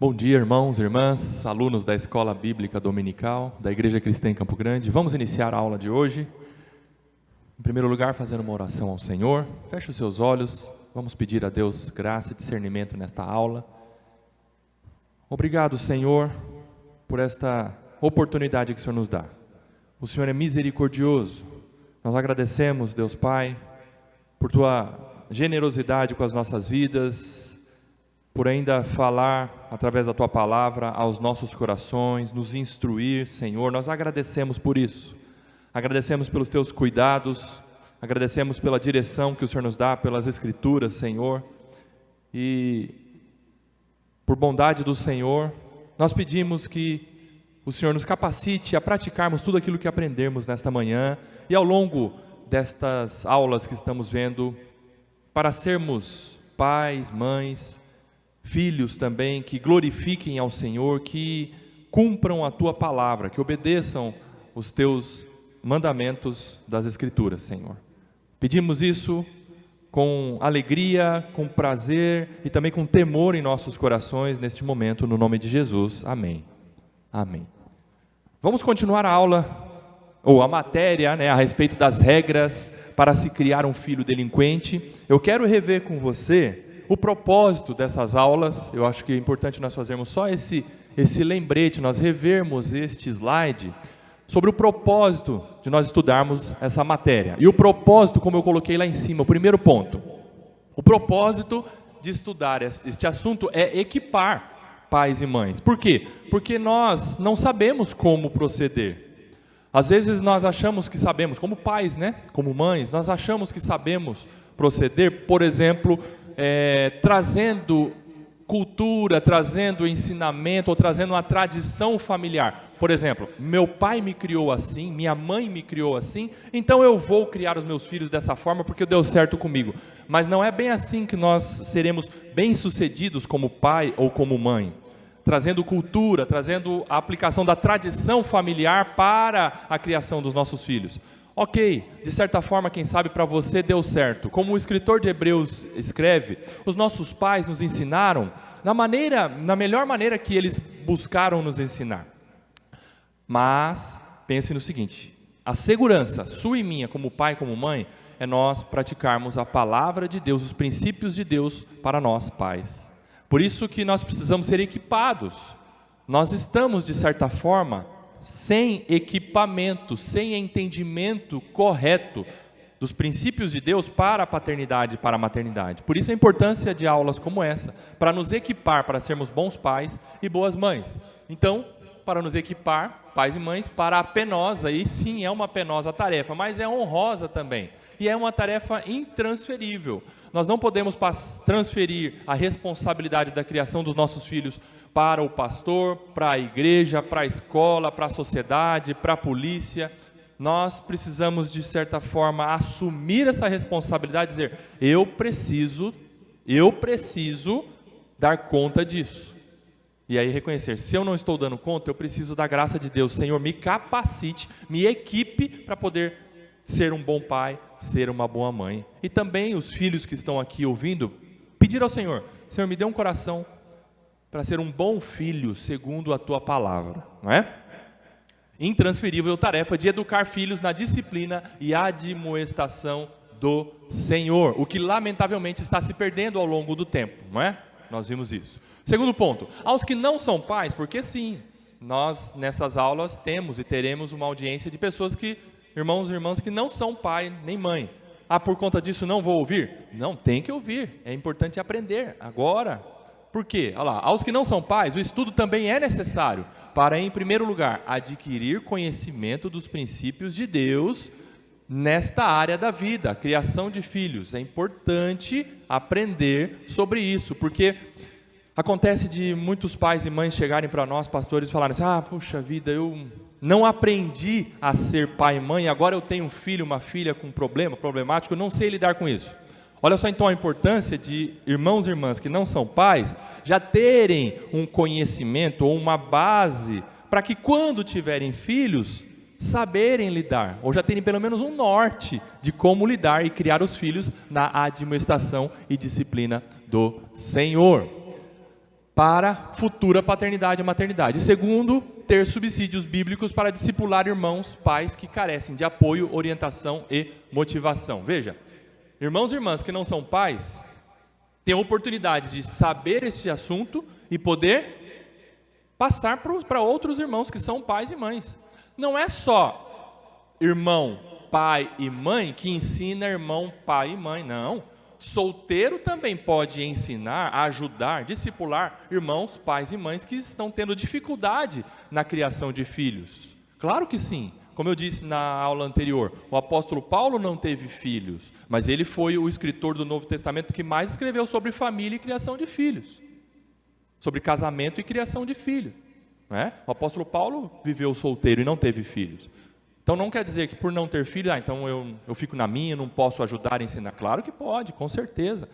Bom dia, irmãos e irmãs, alunos da Escola Bíblica Dominical, da Igreja Cristã em Campo Grande. Vamos iniciar a aula de hoje. Em primeiro lugar, fazendo uma oração ao Senhor. Feche os seus olhos, vamos pedir a Deus graça e discernimento nesta aula. Obrigado, Senhor, por esta oportunidade que o Senhor nos dá. O Senhor é misericordioso. Nós agradecemos, Deus Pai, por Tua generosidade com as nossas vidas, por ainda falar através da Tua palavra aos nossos corações, nos instruir, Senhor. Nós agradecemos por isso. Agradecemos pelos Teus cuidados, agradecemos pela direção que o Senhor nos dá, pelas Escrituras, Senhor. E por bondade do Senhor, nós pedimos que o Senhor nos capacite a praticarmos tudo aquilo que aprendemos nesta manhã e ao longo destas aulas que estamos vendo, para sermos pais, mães, filhos também, que glorifiquem ao Senhor, que cumpram a Tua palavra, que obedeçam os Teus mandamentos das Escrituras, Senhor. Pedimos isso com alegria, com prazer e também com temor em nossos corações neste momento, no nome de Jesus. Amém. Amém. Vamos continuar a aula, ou a matéria, a respeito das regras para se criar um filho delinquente. Eu quero rever com você o propósito dessas aulas. Eu acho que é importante nós fazermos só esse lembrete, nós revermos este slide sobre o propósito de nós estudarmos essa matéria. E o propósito, como eu coloquei lá em cima, o primeiro ponto, o propósito de estudar este assunto é equipar pais e mães. Por quê? Porque nós não sabemos como proceder. Às vezes nós achamos que sabemos, como pais, como mães, nós achamos que sabemos proceder, por exemplo, trazendo cultura, trazendo ensinamento, ou trazendo uma tradição familiar. Por exemplo, meu pai me criou assim, minha mãe me criou assim, então eu vou criar os meus filhos dessa forma porque deu certo comigo. Mas não é bem assim que nós seremos bem-sucedidos como pai ou como mãe. Trazendo cultura, trazendo a aplicação da tradição familiar para a criação dos nossos filhos. Ok, de certa forma, quem sabe para você deu certo. Como o escritor de Hebreus escreve, os nossos pais nos ensinaram na melhor maneira que eles buscaram nos ensinar. Mas, pense no seguinte, a segurança, sua e minha, como pai e como mãe, é nós praticarmos a palavra de Deus, os princípios de Deus para nós pais. Por isso que nós precisamos ser equipados. Nós estamos, de certa forma, sem equipamento, sem entendimento correto dos princípios de Deus para a paternidade e para a maternidade. Por isso a importância de aulas como essa, para nos equipar, para sermos bons pais e boas mães. Então, para nos equipar, pais e mães, para a penosa, e sim, é uma penosa tarefa, mas é honrosa também, e é uma tarefa intransferível. Nós não podemos transferir a responsabilidade da criação dos nossos filhos para o pastor, para a igreja, para a escola, para a sociedade, para a polícia. Nós precisamos, de certa forma, assumir essa responsabilidade e dizer, eu preciso dar conta disso. E aí reconhecer, se eu não estou dando conta, eu preciso da graça de Deus. Senhor, me capacite, me equipe para poder ser um bom pai, ser uma boa mãe. E também os filhos que estão aqui ouvindo, pedir ao Senhor, Senhor, me dê um coração para ser um bom filho segundo a Tua palavra, não é? Intransferível tarefa de educar filhos na disciplina e admoestação do Senhor, o que lamentavelmente está se perdendo ao longo do tempo, não é? Nós vimos isso. Segundo ponto, aos que não são pais, porque sim, nós nessas aulas temos e teremos uma audiência de pessoas que, irmãos e irmãs que não são pai nem mãe. Ah, por conta disso não vou ouvir? Não, tem que ouvir, é importante aprender agora. Por quê? Olha lá, aos que não são pais, o estudo também é necessário para, em primeiro lugar, adquirir conhecimento dos princípios de Deus nesta área da vida, a criação de filhos. É importante aprender sobre isso, porque acontece de muitos pais e mães chegarem para nós, pastores, e falarem assim, puxa vida, eu não aprendi a ser pai e mãe, agora eu tenho um filho, uma filha com problemático, eu não sei lidar com isso. Olha só então a importância de irmãos e irmãs que não são pais, já terem um conhecimento ou uma base, para que quando tiverem filhos, saberem lidar, ou já terem pelo menos um norte de como lidar e criar os filhos na admoestação e disciplina do Senhor. para futura paternidade e maternidade. E segundo, ter subsídios bíblicos para discipular irmãos, pais que carecem de apoio, orientação e motivação. Veja, irmãos e irmãs que não são pais têm a oportunidade de saber este assunto e poder passar para outros irmãos que são pais e mães. Não é só irmão, pai e mãe que ensina irmão, pai e mãe, não. Solteiro também pode ensinar, ajudar, discipular irmãos, pais e mães que estão tendo dificuldade na criação de filhos. Claro que sim. Como eu disse na aula anterior, o apóstolo Paulo não teve filhos, mas ele foi o escritor do Novo Testamento que mais escreveu sobre família e criação de filhos, sobre casamento e criação de filhos, não é? O apóstolo Paulo viveu solteiro e não teve filhos. Então não quer dizer que por não ter filho, então eu fico na minha, não posso ajudar a ensinar. Claro que pode, com certeza,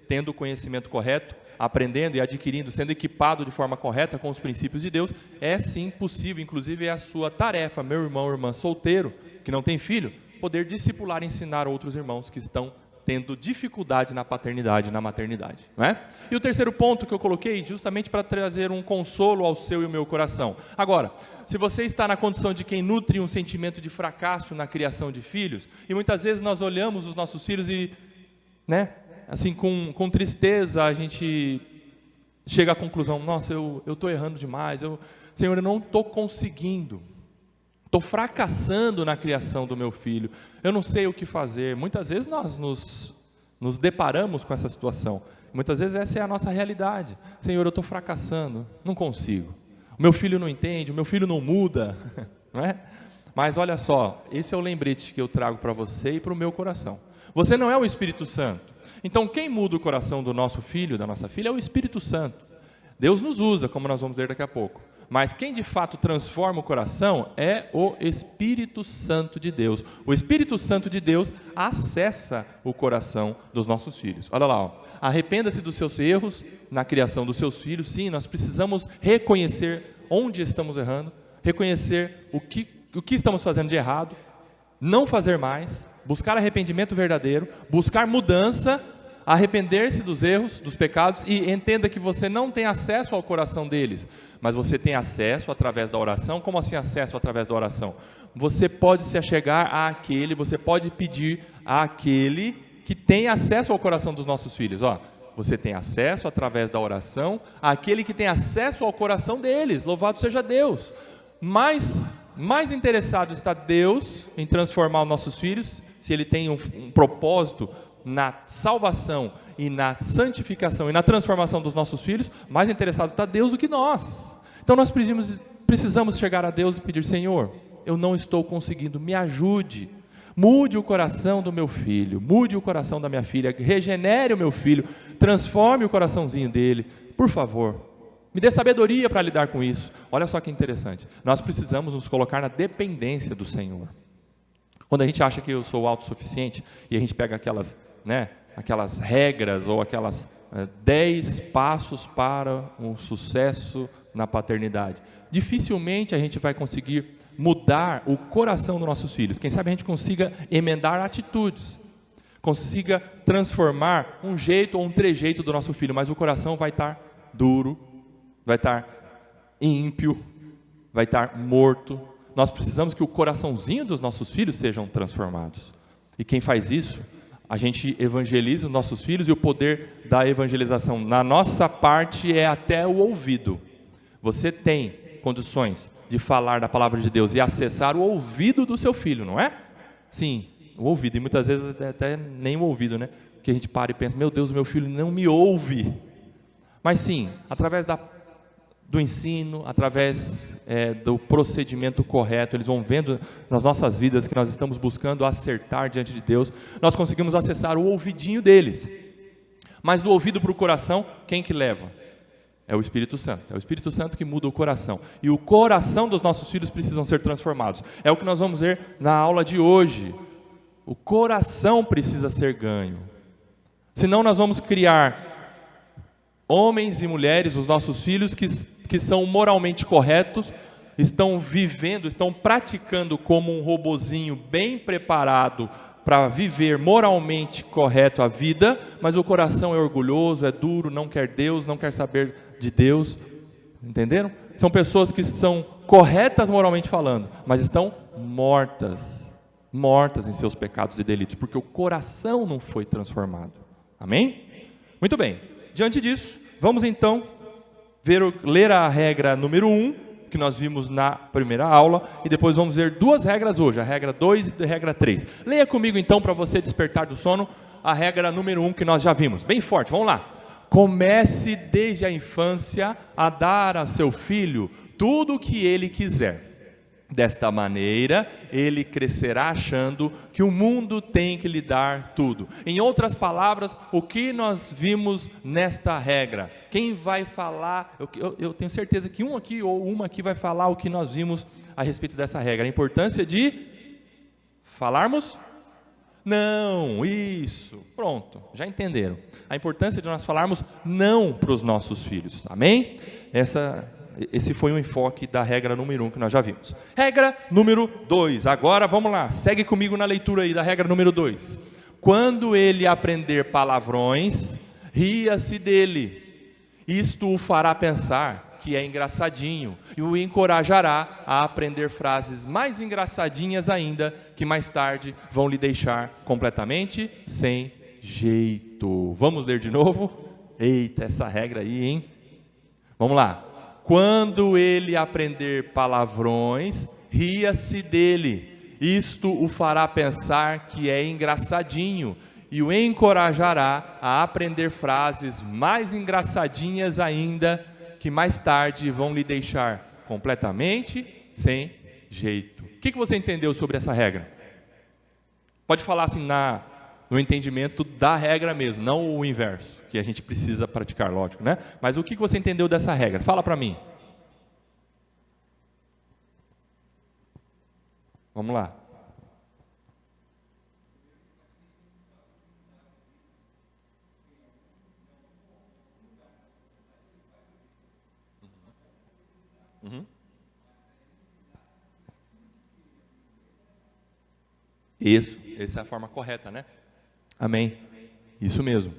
tendo o conhecimento correto, aprendendo e adquirindo, sendo equipado de forma correta com os princípios de Deus, é sim possível, inclusive é a sua tarefa, meu irmão ou irmã solteiro, que não tem filho, poder discipular e ensinar outros irmãos que estão tendo dificuldade na paternidade e na maternidade, não é? E o terceiro ponto que eu coloquei, justamente para trazer um consolo ao seu e ao meu coração. Agora, se você está na condição de quem nutre um sentimento de fracasso na criação de filhos, e muitas vezes nós olhamos os nossos filhos e, né, assim, com tristeza, a gente chega à conclusão, nossa, eu estou errando demais, Senhor, eu não estou conseguindo, estou fracassando na criação do meu filho, eu não sei o que fazer. Muitas vezes nós nos deparamos com essa situação, muitas vezes essa é a nossa realidade. Senhor, eu estou fracassando, não consigo, o meu filho não entende, o meu filho não muda, não é? Mas olha só, esse é o lembrete que eu trago para você e para o meu coração. Você não é o Espírito Santo. Então quem muda o coração do nosso filho, da nossa filha, é o Espírito Santo. Deus nos usa, como nós vamos ver daqui a pouco. Mas quem de fato transforma o coração é o Espírito Santo de Deus. O Espírito Santo de Deus acessa o coração dos nossos filhos. Olha lá, ó. Arrependa-se dos seus erros na criação dos seus filhos. Sim, nós precisamos reconhecer onde estamos errando, reconhecer o que estamos fazendo de errado, não fazer mais, buscar arrependimento verdadeiro, buscar mudança, arrepender-se dos erros, dos pecados, e entenda que você não tem acesso ao coração deles, mas você tem acesso através da oração. Como assim acesso através da oração? Você pode se achegar àquele, você pode pedir àquele que tem acesso ao coração dos nossos filhos. Ó, você tem acesso através da oração àquele que tem acesso ao coração deles. Louvado seja Deus. Mais interessado está Deus em transformar os nossos filhos, se Ele tem um propósito na salvação e na santificação e na transformação dos nossos filhos, mais interessado está Deus do que nós. Então nós precisamos chegar a Deus e pedir: Senhor, eu não estou conseguindo, me ajude, mude o coração do meu filho, mude o coração da minha filha, regenere o meu filho, transforme o coraçãozinho dele, por favor, me dê sabedoria para lidar com isso. Olha só que interessante, nós precisamos nos colocar na dependência do Senhor. Quando a gente acha que eu sou autossuficiente e a gente pega aquelas regras ou aquelas 10 passos para um sucesso na paternidade, dificilmente a gente vai conseguir mudar o coração dos nossos filhos. Quem sabe a gente consiga emendar atitudes, consiga transformar um jeito ou um trejeito do nosso filho, mas o coração vai estar duro, vai estar ímpio, vai estar morto. Nós precisamos que o coraçãozinho dos nossos filhos sejam transformados. E quem faz isso, a gente evangeliza os nossos filhos, e o poder da evangelização na nossa parte é até o ouvido. Você tem condições de falar da palavra de Deus e acessar o ouvido do seu filho, não é? Sim, o ouvido, e muitas vezes até nem o ouvido, né? Que a gente para e pensa: meu Deus, meu filho não me ouve. Mas sim, através do ensino, através do procedimento correto, eles vão vendo nas nossas vidas que nós estamos buscando acertar diante de Deus, nós conseguimos acessar o ouvidinho deles. Mas do ouvido para o coração, quem que leva? É o Espírito Santo. É o Espírito Santo que muda o coração. E o coração dos nossos filhos precisam ser transformados. É o que nós vamos ver na aula de hoje. O coração precisa ser ganho. Senão nós vamos criar homens e mulheres, os nossos filhos, que são moralmente corretos, estão vivendo, estão praticando como um robozinho bem preparado para viver moralmente correto a vida, mas o coração é orgulhoso, é duro, não quer Deus, não quer saber de Deus. Entenderam? São pessoas que são corretas moralmente falando, mas estão mortas em seus pecados e delitos, porque o coração não foi transformado. Amém? Muito bem. Diante disso, vamos então ler a regra número 1, que nós vimos na primeira aula, e depois vamos ver duas regras hoje, a regra 2 e a regra 3. Leia comigo então, para você despertar do sono, a regra número 1 que nós já vimos. Bem forte, vamos lá. Comece desde a infância a dar a seu filho tudo o que ele quiser. Desta maneira, ele crescerá achando que o mundo tem que lhe dar tudo. Em outras palavras, o que nós vimos nesta regra? Quem vai falar, eu tenho certeza que um aqui ou uma aqui vai falar o que nós vimos a respeito dessa regra. A importância de falarmos? Não, isso, pronto, já entenderam. A importância de nós falarmos não para os nossos filhos, amém? Esse foi o enfoque da regra número 1 que nós já vimos. Regra número 2, agora vamos lá, segue comigo na leitura aí da regra número 2. Quando ele aprender palavrões, ria-se dele, isto o fará pensar que é engraçadinho e o encorajará a aprender frases mais engraçadinhas ainda, que mais tarde vão lhe deixar completamente sem jeito. Vamos ler de novo? Eita, essa regra aí, hein? Vamos lá. Quando ele aprender palavrões, ria-se dele. Isto o fará pensar que é engraçadinho e o encorajará a aprender frases mais engraçadinhas ainda, que mais tarde vão lhe deixar completamente sem jeito. O que você entendeu sobre essa regra? Pode falar assim no entendimento da regra mesmo, não o inverso, que a gente precisa praticar, lógico, né? Mas o que você entendeu dessa regra? Fala para mim. Vamos lá. Isso, essa é a forma correta, né? Amém. Isso mesmo.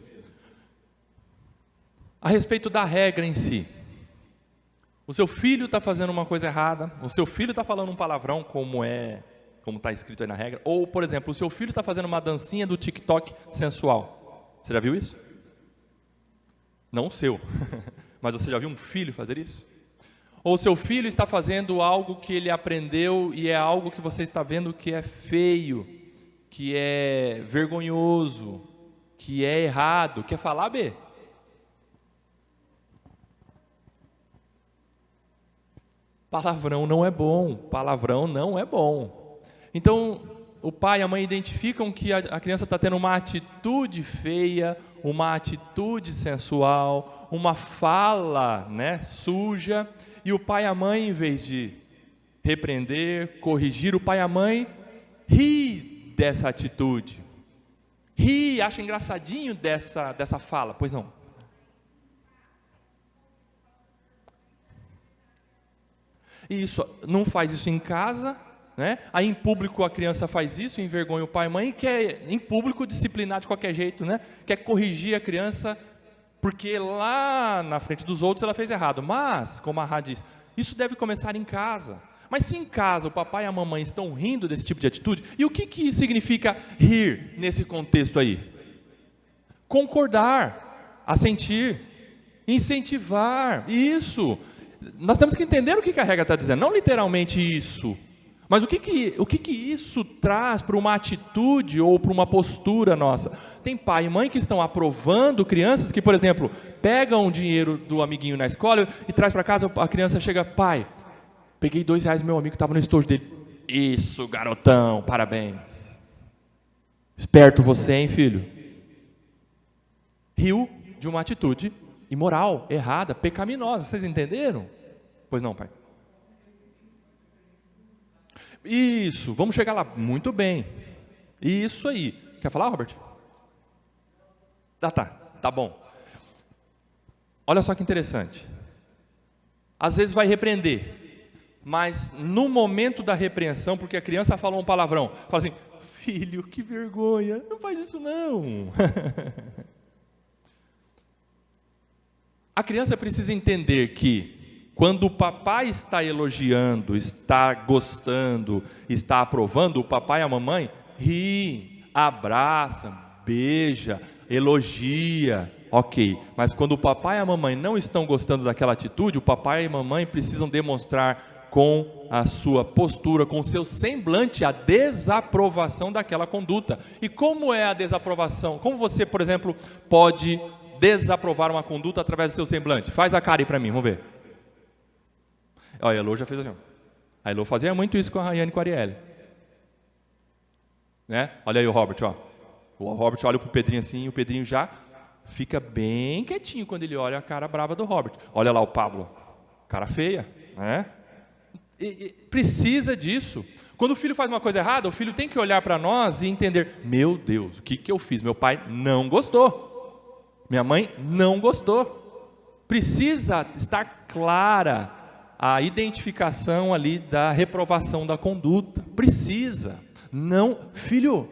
A respeito da regra em si, o seu filho está fazendo uma coisa errada, o seu filho está falando um palavrão, como está escrito aí na regra, ou, por exemplo, o seu filho está fazendo uma dancinha do TikTok sensual. Você já viu isso? Não o seu, mas você já viu um filho fazer isso? Ou o seu filho está fazendo algo que ele aprendeu e é algo que você está vendo que é feio, que é vergonhoso, que é errado. Quer falar, B? Palavrão não é bom, palavrão não é bom. Então, o pai e a mãe identificam que a criança está tendo uma atitude feia, uma atitude sensual, uma fala, né, suja, e o pai e a mãe, em vez de repreender, corrigir, o pai e a mãe ri dessa atitude, acha engraçadinho dessa fala, pois não? Isso, não faz isso em casa, né? Aí em público a criança faz isso, envergonha o pai e a mãe, e quer em público disciplinar de qualquer jeito, né? Quer corrigir a criança, porque lá na frente dos outros ela fez errado. Mas, como a Rá diz, isso deve começar em casa. Mas se em casa o papai e a mamãe estão rindo desse tipo de atitude, e o que significa rir nesse contexto aí? Concordar, assentir, incentivar, isso. Nós temos que entender o que a regra está dizendo, não literalmente isso, mas o que isso traz para uma atitude ou para uma postura nossa. Tem pai e mãe que estão aprovando crianças que, por exemplo, pegam o dinheiro do amiguinho na escola e traz para casa, a criança chega, pai, peguei R$2 do meu amigo, estava no estojo dele. Isso, garotão, parabéns. Esperto você, hein, filho? Riu de uma atitude imoral, errada, pecaminosa. Vocês entenderam? Pois não, pai? Isso, vamos chegar lá. Muito bem. Isso aí. Quer falar, Robert? Tá bom. Olha só que interessante. Às vezes vai repreender, mas no momento da repreensão, porque a criança falou um palavrão, fala assim, filho, que vergonha, não faz isso não. A criança precisa entender que quando o papai está elogiando, está gostando, está aprovando, o papai e a mamãe ri, abraça, beija, elogia, ok. Mas quando o papai e a mamãe não estão gostando daquela atitude, o papai e a mamãe precisam demonstrar com a sua postura, com o seu semblante, a desaprovação daquela conduta. E como é a desaprovação? Como você, por exemplo, pode desaprovar uma conduta através do seu semblante? Faz a cara aí para mim, vamos ver. Olha, a Elô já fez assim. A Elô fazia muito isso com a Rayane e com a Arielle. Né? Olha aí o Robert, ó. O Robert olha para o Pedrinho assim, e o Pedrinho já fica bem quietinho quando ele olha a cara brava do Robert. Olha lá o Pablo, cara feia, né? E precisa disso. Quando o filho faz uma coisa errada, o filho tem que olhar para nós e entender: meu Deus, o que eu fiz? Meu pai não gostou, minha mãe não gostou. Precisa estar clara a identificação ali da reprovação da conduta. Precisa. Não, filho,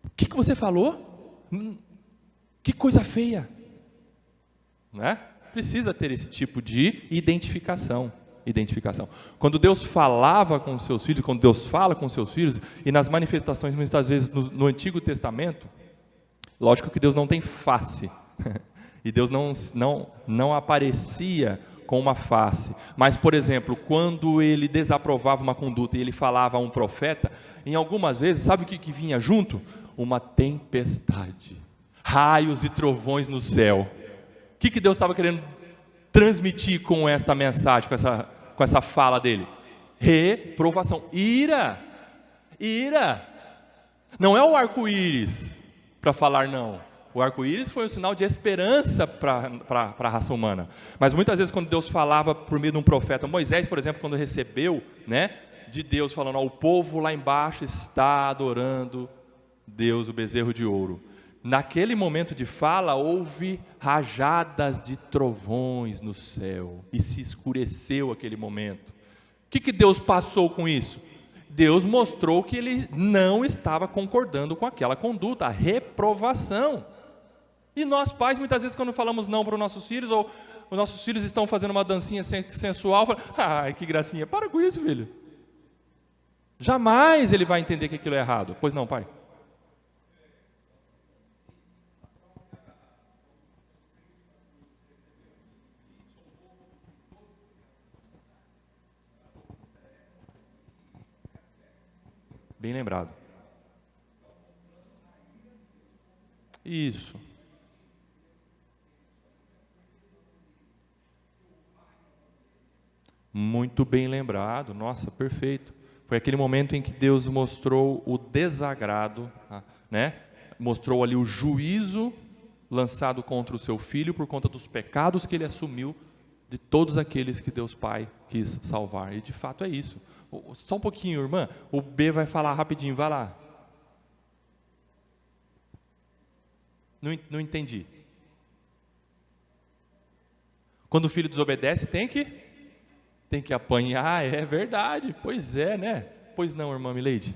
o que você falou? Que coisa feia, né? Precisa ter esse tipo de identificação. Quando Deus falava com os seus filhos, quando Deus fala com os seus filhos, e nas manifestações muitas vezes no Antigo Testamento, lógico que Deus não tem face, e Deus não aparecia com uma face, mas, por exemplo, quando ele desaprovava uma conduta e ele falava a um profeta, em algumas vezes, sabe o que vinha junto? Uma tempestade, raios e trovões no céu. O que Deus estava querendo transmitir com esta mensagem, com essa fala dele? Reprovação, ira. Não é o arco-íris para falar não. O arco-íris foi um sinal de esperança para a raça humana. Mas muitas vezes quando Deus falava por meio de um profeta, Moisés, por exemplo, quando recebeu, né, de Deus falando: ó, o povo lá embaixo está adorando Deus, o bezerro de ouro. Naquele momento de fala, houve rajadas de trovões no céu, e se escureceu aquele momento. O que Deus passou com isso? Deus mostrou que ele não estava concordando com aquela conduta, a reprovação. E nós pais, muitas vezes quando falamos não para os nossos filhos, ou os nossos filhos estão fazendo uma dancinha sensual, falamos: ai, que gracinha, para com isso, filho. Jamais ele vai entender que aquilo é errado. Pois não, pai? Bem lembrado. Isso. Muito bem lembrado. Nossa, perfeito. Foi aquele momento em que Deus mostrou o desagrado, né? Mostrou ali o juízo lançado contra o seu filho por conta dos pecados que ele assumiu de todos aqueles que Deus Pai quis salvar. E de fato é isso. Só um pouquinho, irmã. O B vai falar rapidinho, vai lá. Não entendi. Quando o filho desobedece, tem que apanhar, é verdade. Pois é, né? Pois não, irmã Mileide?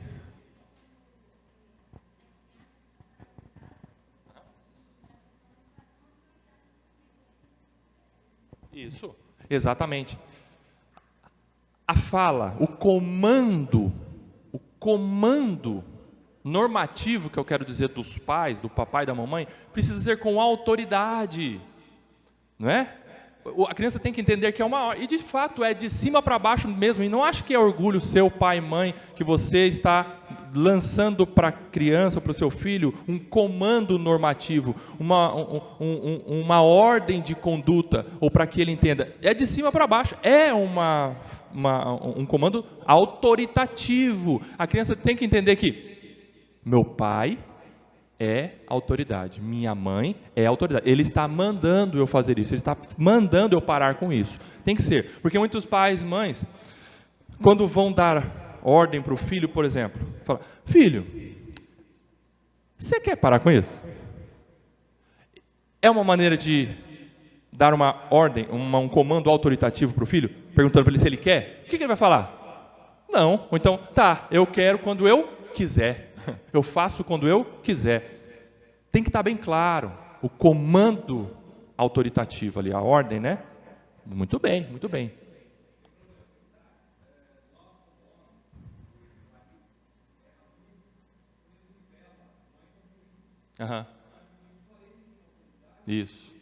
Isso, exatamente. A fala, o comando normativo, que eu quero dizer, dos pais, do papai e da mamãe, precisa ser com autoridade, não é? A criança tem que entender que é uma ordem, e de fato é de cima para baixo mesmo, e não acha que é orgulho seu, pai e mãe, que você está lançando para a criança, para o seu filho, um comando normativo, uma ordem de conduta, ou para que ele entenda, é de cima para baixo, é um comando autoritativo. A criança tem que entender que meu pai é autoridade, minha mãe é autoridade, ele está mandando eu fazer isso, ele está mandando eu parar com isso. Tem que ser, porque muitos pais e mães, quando vão dar ordem para o filho, por exemplo, falam: filho, você quer parar com isso? É uma maneira de dar uma ordem, um comando autoritativo para o filho, perguntando para ele se ele quer. O que ele vai falar? Não. Ou então, tá, eu quero quando eu quiser. Eu faço quando eu quiser. Tem que estar bem claro o comando autoritativo ali, a ordem, né? Muito bem, muito bem. Aham. Isso.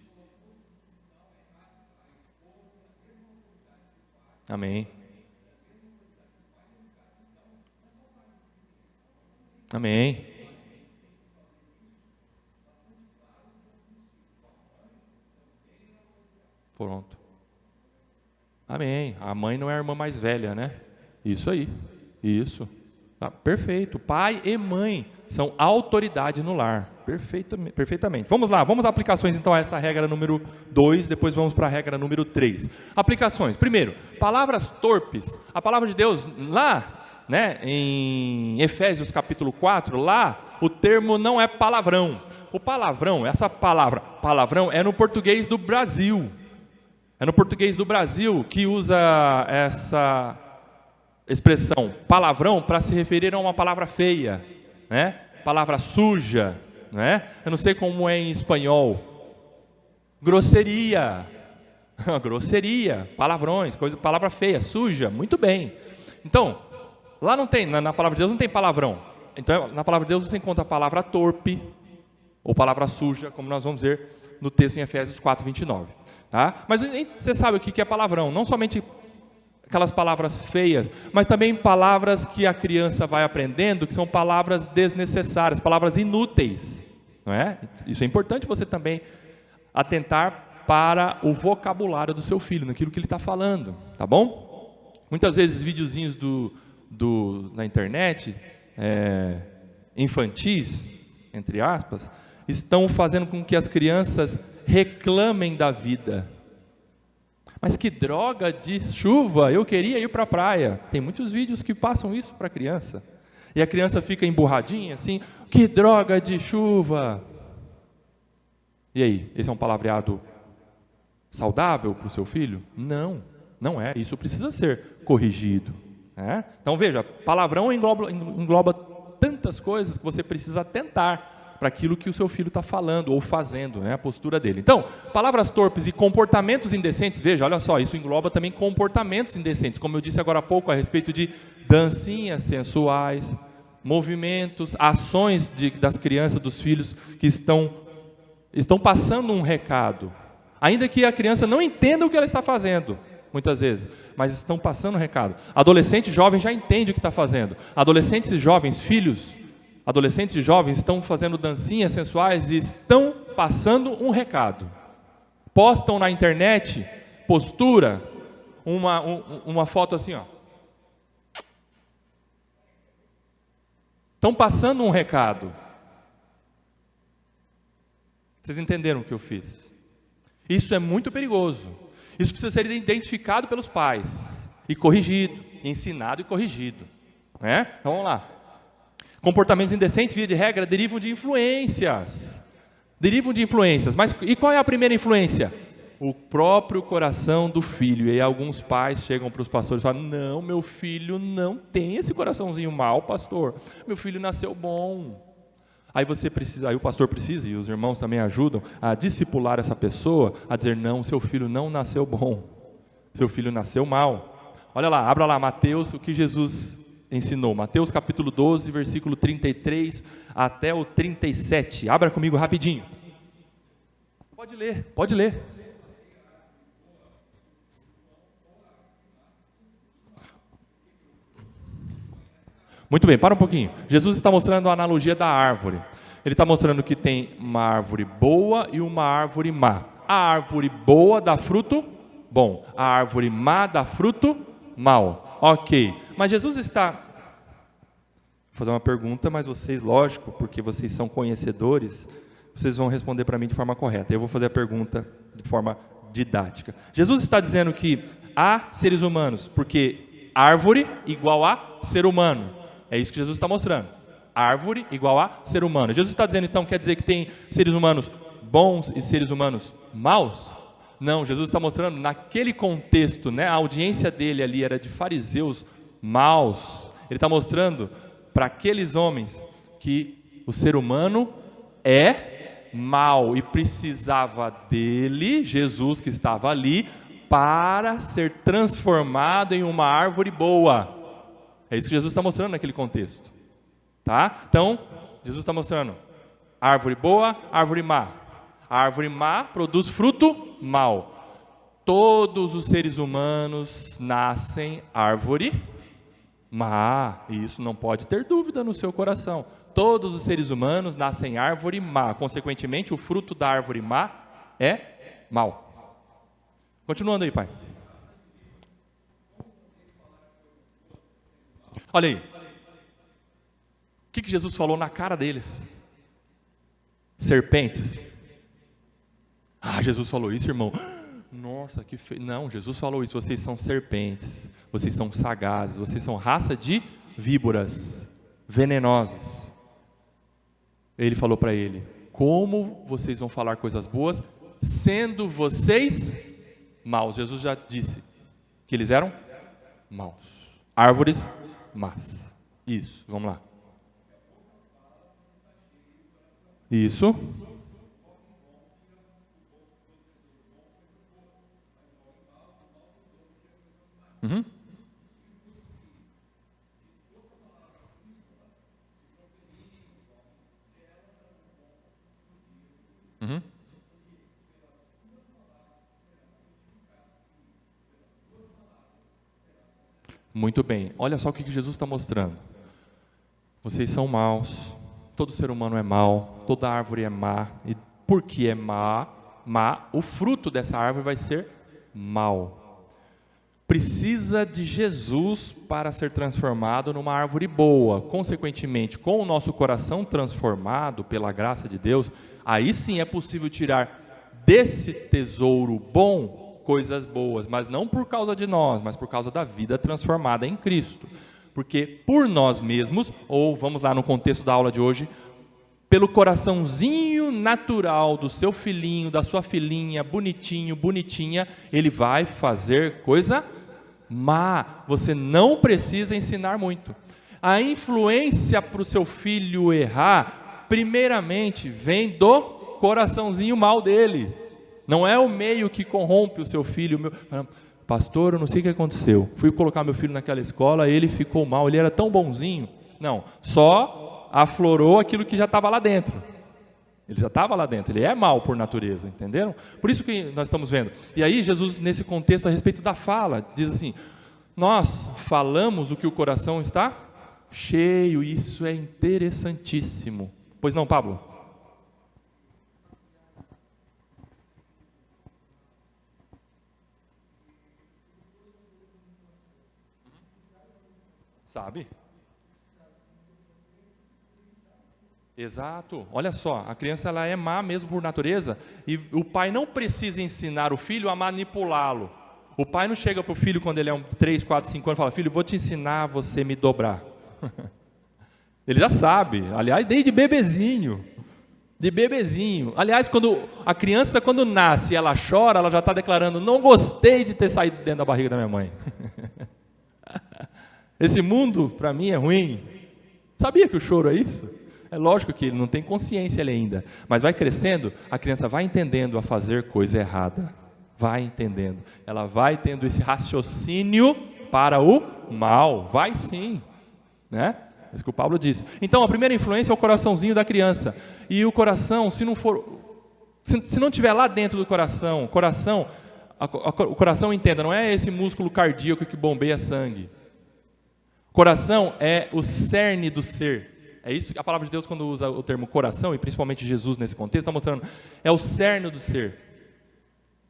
Amém. Amém. Pronto. Amém. A mãe não é a irmã mais velha, né? Isso aí. Isso. Tá, perfeito. Pai e mãe são autoridade no lar. Perfeitamente. Vamos lá, vamos aplicações então a essa regra número 2, depois vamos para a regra número 3. Aplicações. Primeiro, palavras torpes. A palavra de Deus lá, né, em Efésios capítulo 4, lá o termo não é palavrão. O palavrão, essa palavra, palavrão, é no português do Brasil. É no português do Brasil que usa essa expressão palavrão para se referir a uma palavra feia, né? Palavra suja, né? Eu não sei como é em espanhol. Grosseria. Grosseria, palavrões, palavra feia, suja, muito bem. Então, lá não tem, na palavra de Deus não tem palavrão. Então, na palavra de Deus você encontra a palavra torpe ou palavra suja, como nós vamos ver no texto em Efésios 4, 29. Tá? Mas você sabe o que é palavrão, não somente aquelas palavras feias, mas também palavras que a criança vai aprendendo, que são palavras desnecessárias, palavras inúteis, não é? Isso é importante você também atentar para o vocabulário do seu filho, naquilo que ele está falando, tá bom? Muitas vezes videozinhos na internet, infantis, entre aspas, estão fazendo com que as crianças reclamem da vida. Mas que droga de chuva, eu queria ir para a praia. Tem muitos vídeos que passam isso para a criança. E a criança fica emburradinha assim, que droga de chuva. E aí, esse é um palavreado saudável para o seu filho? Não, não é. Isso precisa ser corrigido. Né? Então veja, palavrão engloba tantas coisas que você precisa atentar para aquilo que o seu filho está falando ou fazendo, né, a postura dele. Então, palavras torpes e comportamentos indecentes, veja, olha só, isso engloba também comportamentos indecentes, como eu disse agora há pouco a respeito de dancinhas sensuais, movimentos, ações das crianças, dos filhos que estão passando um recado, ainda que a criança não entenda o que ela está fazendo, muitas vezes, mas estão passando um recado. Adolescente e jovem já entende o que está fazendo. Adolescentes e jovens, filhos, adolescentes e jovens estão fazendo dancinhas sensuais e estão passando um recado. Postam na internet, postura, uma foto assim, ó. Estão passando um recado. Vocês entenderam o que eu fiz? Isso é muito perigoso. Isso precisa ser identificado pelos pais e corrigido, ensinado e corrigido, né? Então vamos lá. Comportamentos indecentes, via de regra, derivam de influências. Mas e qual é a primeira influência? O próprio coração do filho. E aí alguns pais chegam para os pastores e falam: não, meu filho não tem esse coraçãozinho mau, pastor. Meu filho nasceu bom. Aí o pastor precisa, e os irmãos também ajudam a discipular essa pessoa, a dizer: não, seu filho não nasceu bom. Seu filho nasceu mal. Olha lá, abra lá Mateus, o que Jesus ensinou, Mateus capítulo 12, versículo 33 até o 37, abra comigo rapidinho. Pode ler. Muito bem, para um pouquinho. Jesus está mostrando a analogia da árvore. Ele está mostrando que tem uma árvore boa e uma árvore má. A árvore boa dá fruto bom, a árvore má dá fruto mau. Ok, mas Jesus está... Vou fazer uma pergunta, mas vocês, lógico, porque vocês são conhecedores, vocês vão responder para mim de forma correta. Eu vou fazer a pergunta de forma didática. Jesus está dizendo que há seres humanos, porque árvore igual a ser humano. É isso que Jesus está mostrando. Árvore igual a ser humano. Jesus está dizendo, então, quer dizer que tem seres humanos bons e seres humanos maus? Não, Jesus está mostrando, naquele contexto, né, a audiência dele ali era de fariseus maus. Ele está mostrando para aqueles homens que o ser humano é mau e precisava dele, Jesus que estava ali, para ser transformado em uma árvore boa. É isso que Jesus está mostrando naquele contexto, tá? Então, Jesus está mostrando árvore boa, árvore má. A árvore má produz fruto mau. Todos os seres humanos nascem árvore má, e isso não pode ter dúvida no seu coração. Todos os seres humanos nascem árvore má, consequentemente o fruto da árvore má é mau. Continuando aí, pai. Olha aí, o que Jesus falou na cara deles? Serpentes. Ah, Jesus falou isso, irmão. Nossa, que feio. Não, Jesus falou isso. Vocês são serpentes, vocês são sagazes, vocês são raça de víboras, venenosos. Ele falou para ele: como vocês vão falar coisas boas, sendo vocês maus? Jesus já disse que eles eram maus, árvores más. Isso, vamos lá. Isso. Uhum. Uhum. Muito bem, olha só o que Jesus está mostrando. Vocês são maus, todo ser humano é mau, toda árvore é má, e porque é má, o fruto dessa árvore vai ser mau. Precisa de Jesus para ser transformado numa árvore boa. Consequentemente, com o nosso coração transformado pela graça de Deus, aí sim é possível tirar desse tesouro bom coisas boas, mas não por causa de nós, mas por causa da vida transformada em Cristo. Porque por nós mesmos, ou vamos lá no contexto da aula de hoje, pelo coraçãozinho natural do seu filhinho, da sua filhinha, bonitinho, bonitinha, ele vai fazer coisa má. Você não precisa ensinar muito. A influência para o seu filho errar, primeiramente, vem do coraçãozinho mal dele. Não é o meio que corrompe o seu filho. Pastor, eu não sei o que aconteceu. Fui colocar meu filho naquela escola, ele ficou mal, ele era tão bonzinho. Não, só aflorou aquilo que já estava lá dentro. Ele já estava lá dentro, ele é mau por natureza, entenderam? Por isso que nós estamos vendo. E aí Jesus, nesse contexto, a respeito da fala, diz assim: nós falamos o que o coração está cheio. Isso é interessantíssimo. Pois não, Pablo? Sabe? Exato, olha só, a criança ela é má mesmo por natureza, e o pai não precisa ensinar o filho a manipulá-lo. O pai não chega para o filho quando ele é 3, 4, 5 anos e fala: filho, vou te ensinar a você me dobrar. Ele já sabe, aliás, desde bebezinho. De bebezinho. Aliás, quando a criança quando nasce e ela chora, ela já está declarando: não gostei de ter saído dentro da barriga da minha mãe. Esse mundo para mim é ruim. Sabia que o choro é isso? É lógico que ele não tem consciência ele ainda, mas vai crescendo, a criança vai entendendo a fazer coisa errada, vai entendendo, ela vai tendo esse raciocínio para o mal, vai sim, né? É isso que o Pablo disse. Então a primeira influência é o coraçãozinho da criança, e o coração, se não tiver lá dentro do coração, o coração, entenda, não é esse músculo cardíaco que bombeia sangue. Coração é o cerne do ser. É isso que a palavra de Deus, quando usa o termo coração, e principalmente Jesus nesse contexto, está mostrando, é o cerne do ser.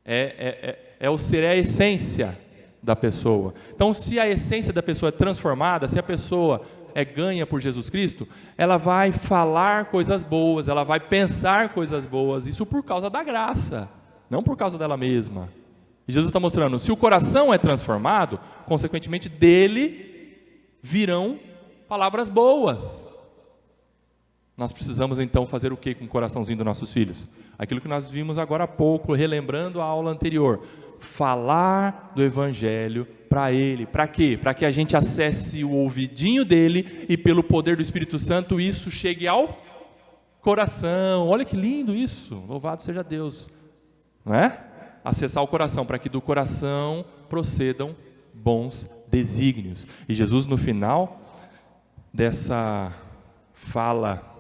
É o ser, é a essência da pessoa. Então, se a essência da pessoa é transformada, se a pessoa é ganha por Jesus Cristo, ela vai falar coisas boas, ela vai pensar coisas boas, isso por causa da graça, não por causa dela mesma. E Jesus está mostrando, se o coração é transformado, consequentemente dele virão palavras boas. Nós precisamos então fazer o que com o coraçãozinho dos nossos filhos? Aquilo que nós vimos agora há pouco, relembrando a aula anterior. falar do Evangelho para ele. Para quê? Para que a gente acesse o ouvidinho dele e pelo poder do Espírito Santo isso chegue ao coração. Olha que lindo isso, louvado seja Deus, não é? Acessar o coração, para que do coração procedam bons desígnios. E Jesus, no final dessa fala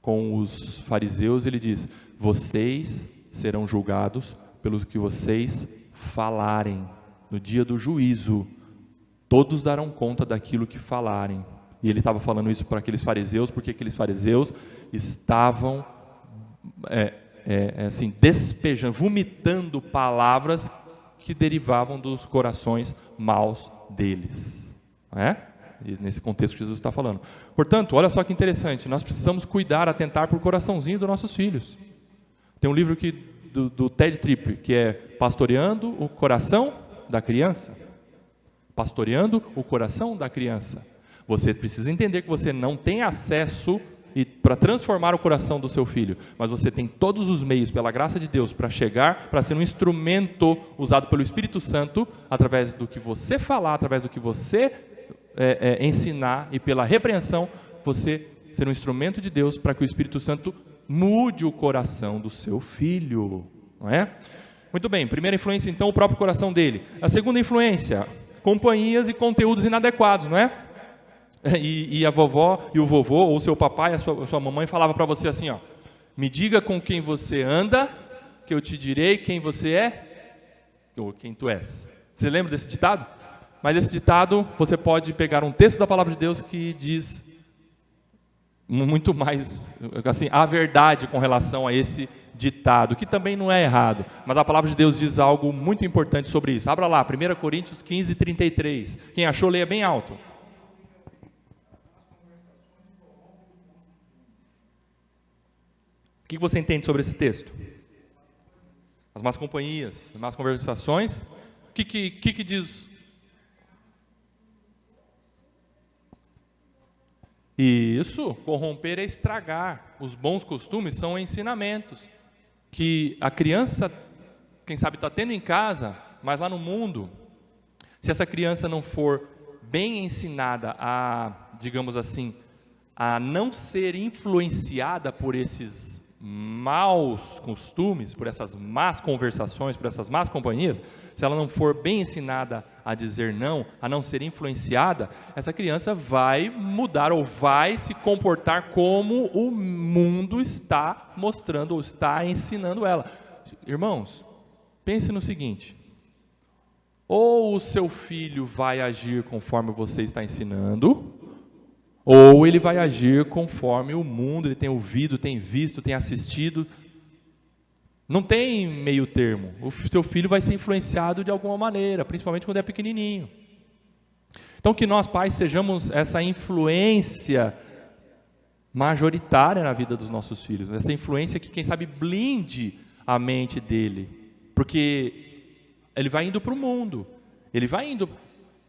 com os fariseus, ele diz: vocês serão julgados pelo que vocês falarem. No dia do juízo, todos darão conta daquilo que falarem. E ele estava falando isso para aqueles fariseus, porque aqueles fariseus estavam assim, despejando, vomitando palavras que derivavam dos corações maus deles. Não é? E nesse contexto que Jesus está falando. Portanto, olha só que interessante, nós precisamos cuidar, atentar para o coraçãozinho dos nossos filhos. Tem um livro do Ted Tripp, que é Pastoreando o Coração da Criança. Pastoreando o coração da criança. Você precisa entender que você não tem acesso para transformar o coração do seu filho, mas você tem todos os meios, pela graça de Deus, para chegar, para ser um instrumento usado pelo Espírito Santo, através do que você falar, através do que você ensinar, e pela repreensão, você ser um instrumento de Deus, para que o Espírito Santo mude o coração do seu filho, não é? Muito bem, primeira influência então, o próprio coração dele. A segunda influência, companhias e conteúdos inadequados, não é? E a vovó e o vovô, ou seu papai, a sua mamãe falava para você assim, ó: me diga com quem você anda, que eu te direi quem você é, ou quem tu és. Você lembra desse ditado? Mas esse ditado, você pode pegar um texto da palavra de Deus que diz muito mais, assim, a verdade com relação a esse ditado, que também não é errado, mas a palavra de Deus diz algo muito importante sobre isso. Abra lá, 1 Coríntios 15, 33. Quem achou, leia bem alto. O que você entende sobre esse texto? As más companhias, as más conversações. O que diz? Isso, corromper é estragar. Os bons costumes são ensinamentos que a criança, quem sabe, está tendo em casa, mas lá no mundo, se essa criança não for bem ensinada a, digamos assim, a não ser influenciada por esses maus costumes, por essas más conversações, por essas más companhias, se ela não for bem ensinada a dizer não ser influenciada, essa criança vai mudar ou vai se comportar como o mundo está mostrando ou está ensinando ela. Irmãos, pense no seguinte: ou o seu filho vai agir conforme você está ensinando, ou ele vai agir conforme o mundo, ele tem ouvido, tem visto, tem assistido. Não tem meio termo. O seu filho vai ser influenciado de alguma maneira, principalmente quando é pequenininho. Então, que nós, pais, sejamos essa influência majoritária na vida dos nossos filhos. Essa influência que, quem sabe, blinde a mente dele. Porque ele vai indo para o mundo. Ele vai indo,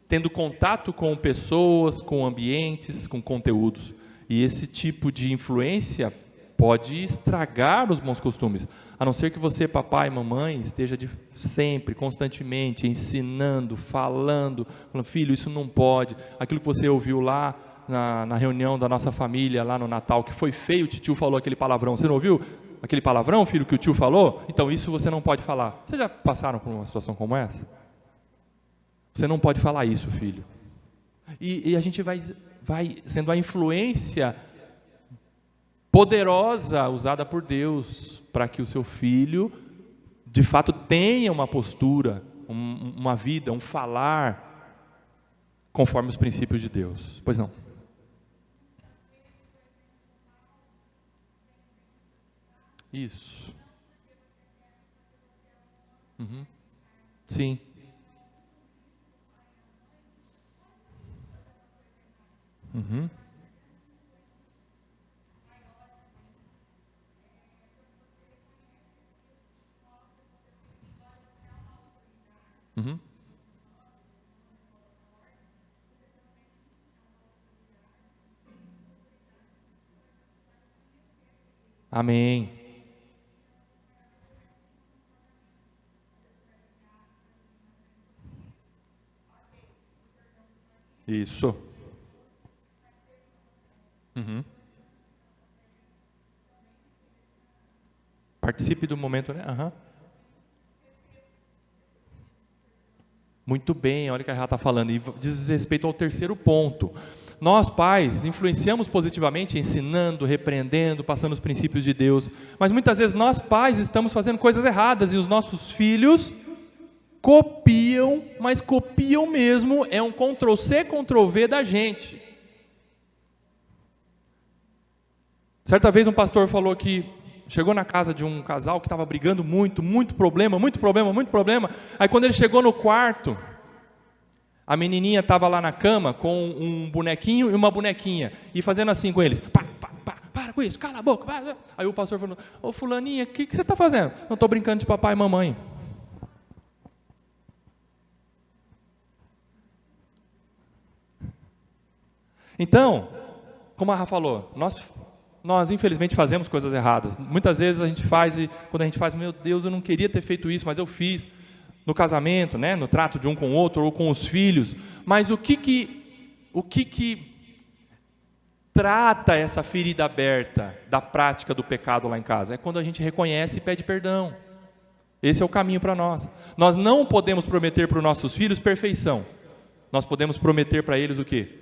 tendo contato com pessoas, com ambientes, com conteúdos. E esse tipo de influência pode estragar os bons costumes, a não ser que você, papai e mamãe, esteja sempre, constantemente, ensinando, falando, filho, isso não pode, aquilo que você ouviu lá na reunião da nossa família, lá no Natal, que foi feio, o tio falou aquele palavrão, você não ouviu aquele palavrão, filho, que o tio falou? Então isso você não pode falar. Vocês já passaram por uma situação como essa? Você não pode falar isso, filho. E a gente vai sendo a influência poderosa usada por Deus para que o seu filho de fato tenha uma postura, uma vida, um falar conforme os princípios de Deus. Pois não. Isso. Uhum. Sim. Uhum. Uhum. Amém. Isso. Uhum. Participe do momento, né? Uhum. Muito bem, olha o que a Renata está falando. E diz respeito ao terceiro ponto. Nós, pais, influenciamos positivamente, ensinando, repreendendo, passando os princípios de Deus. Mas muitas vezes nós, pais, estamos fazendo coisas erradas e os nossos filhos copiam, mas copiam mesmo, é um Ctrl+C, Ctrl+V da gente. Certa vez um pastor falou que chegou na casa de um casal que estava brigando muito problema. Aí quando ele chegou no quarto, a menininha estava lá na cama com um bonequinho e uma bonequinha, e fazendo assim com eles, para com isso, cala a boca. Para. Aí o pastor falou, ô fulaninha, o que você está fazendo? Não, estou brincando de papai e mamãe. Então, como a Rafa falou, nós infelizmente fazemos coisas erradas. Muitas vezes a gente faz, e quando a gente faz, meu Deus, eu não queria ter feito isso, mas eu fiz. No casamento, né, no trato de um com o outro, ou com os filhos. Mas o que trata essa ferida aberta da prática do pecado lá em casa? É quando a gente reconhece e pede perdão. Esse é o caminho para nós. Nós não podemos prometer para os nossos filhos perfeição. Nós podemos prometer para eles o quê?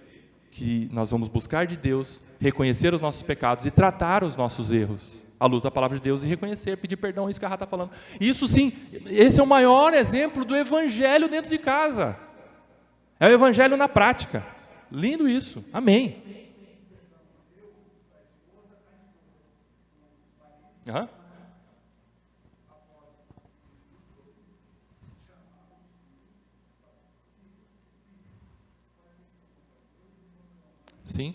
Que nós vamos buscar de Deus, reconhecer os nossos pecados e tratar os nossos erros à luz da palavra de Deus e reconhecer, pedir perdão, é isso que a Rá está falando. Isso sim, esse é o maior exemplo do evangelho dentro de casa. É o evangelho na prática. Lindo isso, amém. Uhum. Sim.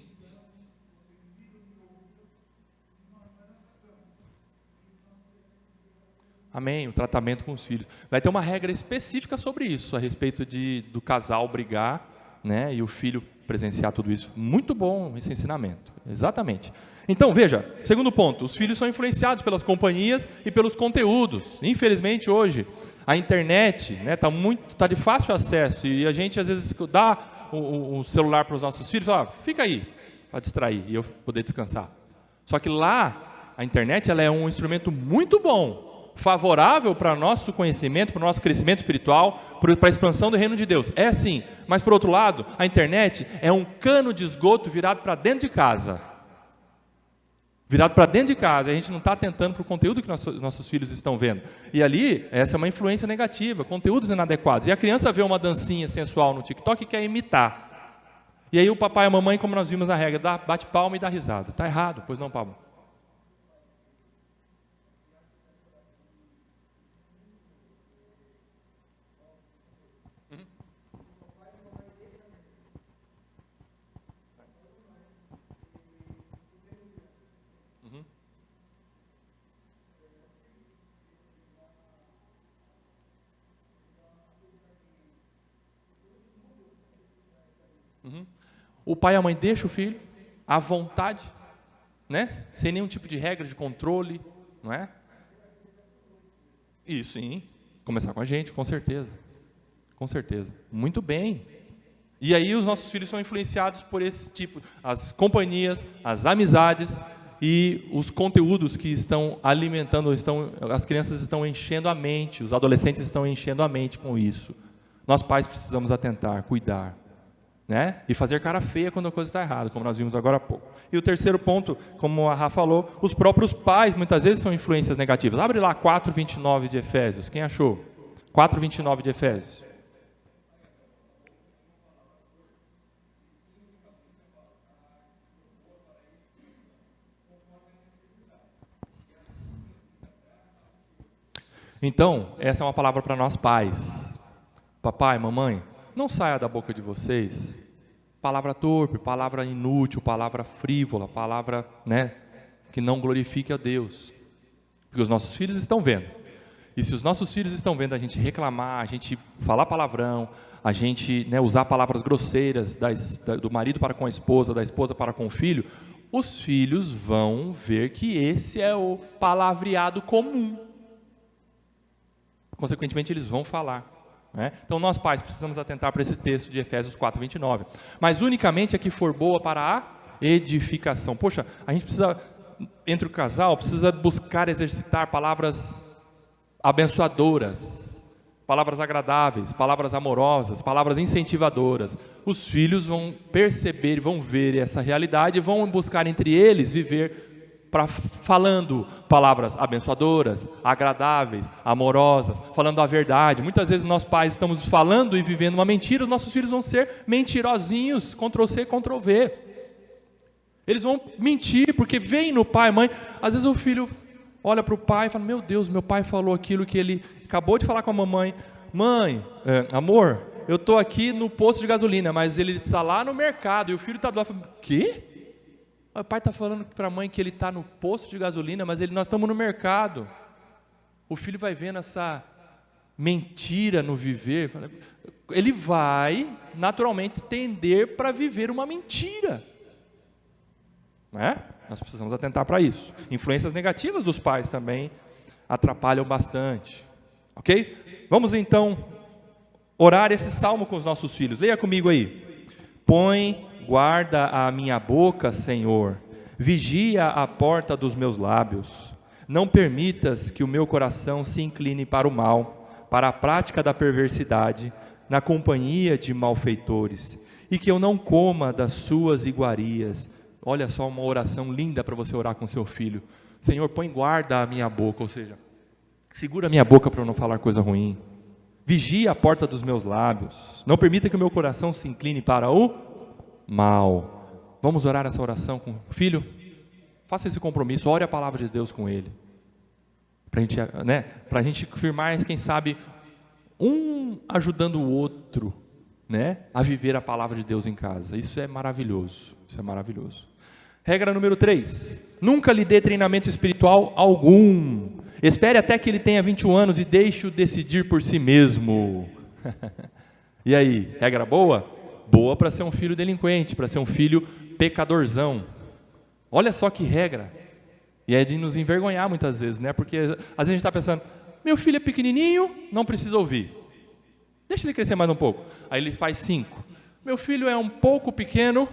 Amém, o tratamento com os filhos. Vai ter uma regra específica sobre isso, a respeito do casal brigar, né, e o filho presenciar tudo isso. Muito bom esse ensinamento, exatamente. Então, veja, segundo ponto, os filhos são influenciados pelas companhias e pelos conteúdos. Infelizmente, hoje, a internet tá de fácil acesso, e a gente, às vezes, dá o celular para os nossos filhos e fala, fica aí, para distrair, e eu poder descansar. Só que lá, a internet ela é um instrumento muito bom, favorável para o nosso conhecimento, para o nosso crescimento espiritual, para a expansão do reino de Deus. É sim, mas por outro lado, a internet é um cano de esgoto virado para dentro de casa. Virado para dentro de casa, a gente não está atentando para o conteúdo que nossos filhos estão vendo. E ali, essa é uma influência negativa, conteúdos inadequados. E a criança vê uma dancinha sensual no TikTok e quer imitar. E aí o papai e a mamãe, como nós vimos na regra, bate palma e dá risada. Está errado, pois não, Pablo? O pai e a mãe deixam o filho à vontade, né? Sem nenhum tipo de regra de controle, não é? Isso, sim. Começar com a gente, com certeza. Com certeza. Muito bem. E aí os nossos filhos são influenciados por esse tipo, as companhias, as amizades e os conteúdos que estão alimentando, as crianças estão enchendo a mente, os adolescentes estão enchendo a mente com isso. Nós pais precisamos atentar, cuidar. Né? E fazer cara feia quando a coisa está errada, como nós vimos agora há pouco. E o terceiro ponto, como a Rafa falou, os próprios pais muitas vezes são influências negativas. Abre lá 4:29 de Efésios, quem achou? 4:29 de Efésios. Então, essa é uma palavra para nós pais. Papai, mamãe, não saia da boca de vocês palavra torpe, palavra inútil, palavra frívola, palavra, né, que não glorifique a Deus. Porque os nossos filhos estão vendo. E se os nossos filhos estão vendo a gente reclamar, a gente falar palavrão, a gente, né, usar palavras grosseiras do marido para com a esposa, da esposa para com o filho, os filhos vão ver que esse é o palavreado comum. Consequentemente, eles vão falar. né? Então nós pais precisamos atentar para esse texto de Efésios 4:29. Mas unicamente a que for boa para a edificação. Poxa, a gente precisa, entre o casal, precisa buscar exercitar palavras abençoadoras, palavras agradáveis, palavras amorosas, palavras incentivadoras. Os filhos vão perceber, vão ver essa realidade e vão buscar entre eles viver falando palavras abençoadoras, agradáveis, amorosas, falando a verdade. Muitas vezes nós pais estamos falando e vivendo uma mentira, os nossos filhos vão ser mentirosinhos, Ctrl+C, Ctrl+V. Eles vão mentir, porque veem no pai, mãe. Às vezes o filho olha para o pai e fala: meu Deus, meu pai falou aquilo que ele acabou de falar com a mamãe. Mãe, amor, eu estou aqui no posto de gasolina, mas ele está lá no mercado. E o filho está do lado e fala: quê? O pai está falando para a mãe que ele está no posto de gasolina, mas nós estamos no mercado. O filho vai vendo essa mentira no viver. Ele vai, naturalmente, tender para viver uma mentira. Não é? Nós precisamos atentar para isso. Influências negativas dos pais também atrapalham bastante. Ok? Vamos então orar esse salmo com os nossos filhos. Leia comigo aí. Põe guarda a minha boca, Senhor. Vigia a porta dos meus lábios. Não permitas que o meu coração se incline para o mal, para a prática da perversidade, na companhia de malfeitores, e que eu não coma das suas iguarias. Olha só uma oração linda para você orar com seu filho. Senhor, põe guarda a minha boca, ou seja, segura a minha boca para eu não falar coisa ruim. Vigia a porta dos meus lábios. Não permita que o meu coração se incline para o mal. Vamos orar essa oração com o filho? Faça esse compromisso, ore a palavra de Deus com ele. Para a gente firmar, quem sabe, um ajudando o outro, né, a viver a palavra de Deus em casa. Isso é maravilhoso, isso é maravilhoso. Regra número 3, nunca lhe dê treinamento espiritual algum. Espere até que ele tenha 21 anos e deixe-o decidir por si mesmo. E aí, regra boa? Boa para ser um filho delinquente, para ser um filho pecadorzão. Olha só que regra. E é de nos envergonhar muitas vezes, né? Porque às vezes a gente está pensando: meu filho é pequenininho, não precisa ouvir. Deixa ele crescer mais um pouco. Aí ele faz 5. Meu filho é um pouco pequeno,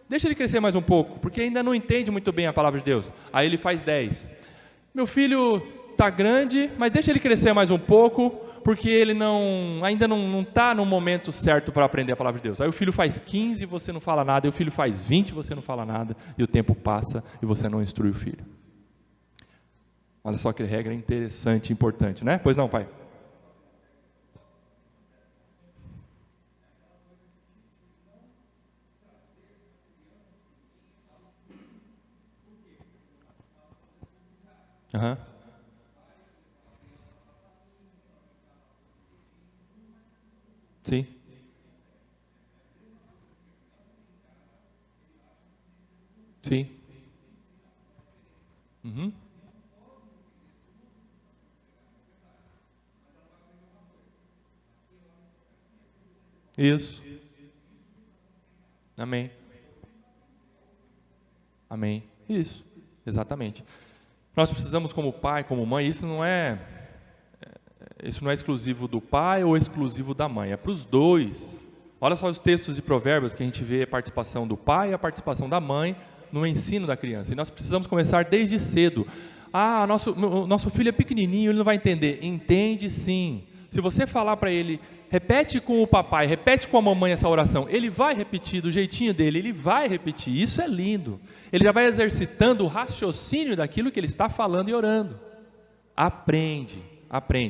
deixa ele crescer mais um pouco, porque ainda não entende muito bem a palavra de Deus. Aí ele faz 10. Meu filho está grande, mas deixa ele crescer mais um pouco, porque ele ainda não está no momento certo para aprender a palavra de Deus. Aí o filho faz 15 e você não fala nada, e o filho faz 20 e você não fala nada, e o tempo passa e você não instrui o filho. Olha só que regra interessante e importante, né? Pois não, pai? Aham. Sim. Sim. Uhum. Isso. Amém. Amém. Isso. Exatamente. Nós precisamos, como pai, como mãe, isso não é exclusivo do pai ou exclusivo da mãe, é para os dois. Olha só os textos de Provérbios que a gente vê a participação do pai e a participação da mãe no ensino da criança. E nós precisamos começar desde cedo. Nosso filho é pequenininho, ele não vai entender. Entende sim. Se você falar para ele, repete com o papai, repete com a mamãe essa oração, ele vai repetir do jeitinho dele, ele vai repetir. Isso é lindo. Ele já vai exercitando o raciocínio daquilo que ele está falando e orando. Aprende.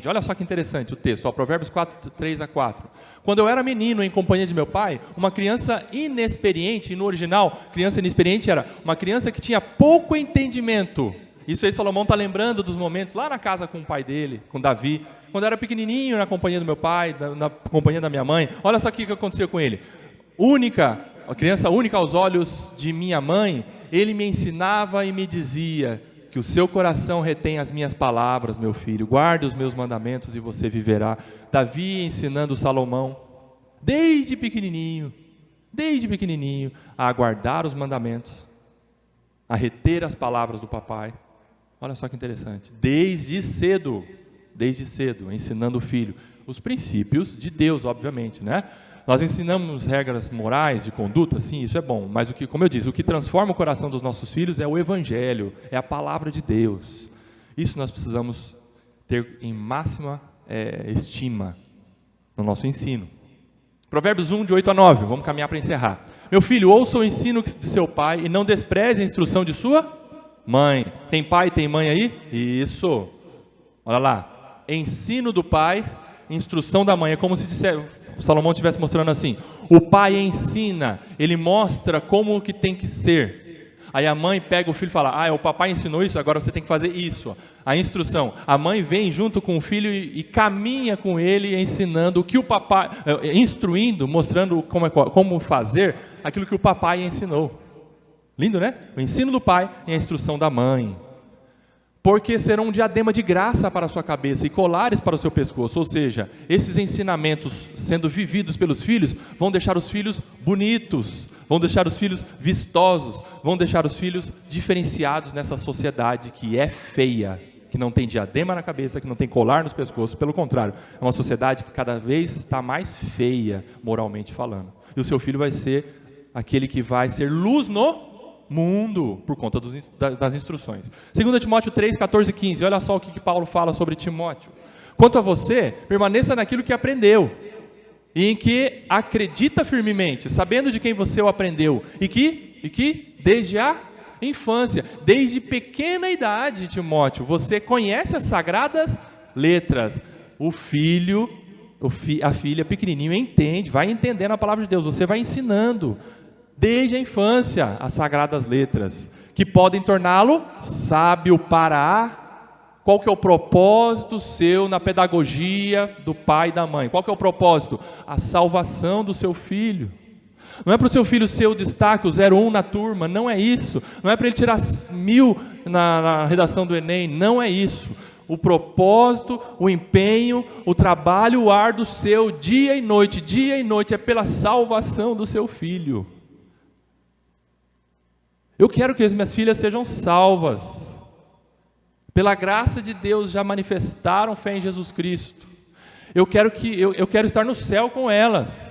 Olha só que interessante o texto, Provérbios 4, 3-4. Quando eu era menino em companhia de meu pai, uma criança inexperiente, e no original, criança inexperiente era uma criança que tinha pouco entendimento. Isso aí Salomão está lembrando dos momentos lá na casa com o pai dele, com Davi. Quando eu era pequenininho na companhia do meu pai, na companhia da minha mãe, olha só o que aconteceu com ele. A criança única aos olhos de minha mãe, ele me ensinava e me dizia: que o seu coração retém as minhas palavras, meu filho, guarde os meus mandamentos e você viverá. Davi ensinando Salomão, desde pequenininho, a guardar os mandamentos, a reter as palavras do papai. Olha só que interessante, desde cedo, ensinando o filho. os princípios de Deus, obviamente, né? Nós ensinamos regras morais de conduta, sim, isso é bom, mas como eu disse, o que transforma o coração dos nossos filhos é o Evangelho, é a palavra de Deus. Isso nós precisamos ter em máxima estima no nosso ensino. Provérbios 1, de 8 a 9, vamos caminhar para encerrar. Meu filho, ouça o ensino de seu pai e não despreze a instrução de sua mãe. Tem pai e tem mãe aí? Isso. Olha lá, ensino do pai, instrução da mãe, é como se Salomão estivesse mostrando assim, o pai ensina, ele mostra como que tem que ser. Aí a mãe pega o filho e fala, o papai ensinou isso, agora você tem que fazer isso. A instrução, a mãe vem junto com o filho e caminha com ele, ensinando o que o papai, instruindo, mostrando como fazer aquilo que o papai ensinou. Lindo, né? O ensino do pai e a instrução da mãe. Porque serão um diadema de graça para a sua cabeça e colares para o seu pescoço. Ou seja, esses ensinamentos sendo vividos pelos filhos, vão deixar os filhos bonitos, vão deixar os filhos vistosos, vão deixar os filhos diferenciados nessa sociedade que é feia, que não tem diadema na cabeça, que não tem colar nos pescoços. Pelo contrário, é uma sociedade que cada vez está mais feia, moralmente falando. E o seu filho vai ser aquele que vai ser luz no mundo, por conta das instruções. 2 Timóteo 3, 14 e 15, olha só o que Paulo fala sobre Timóteo. Quanto a você, permaneça naquilo que aprendeu, e em que acredita firmemente, sabendo de quem você o aprendeu, e que desde a infância, desde pequena idade, Timóteo, você conhece as sagradas letras. O filho, a filha pequenininho entende, vai entendendo a palavra de Deus, você vai ensinando, desde a infância, as sagradas letras, que podem torná-lo sábio qual que é o propósito seu na pedagogia do pai e da mãe? Qual que é o propósito? A salvação do seu filho. Não é para o seu filho ser o destaque, o 01 na turma, não é isso. Não é para ele tirar 1000 na redação do Enem, não é isso. O propósito, o empenho, o trabalho, o árduo seu, dia e noite, é pela salvação do seu filho. Eu quero que as minhas filhas sejam salvas. Pela graça de Deus já manifestaram fé em Jesus Cristo. Eu quero estar no céu com elas.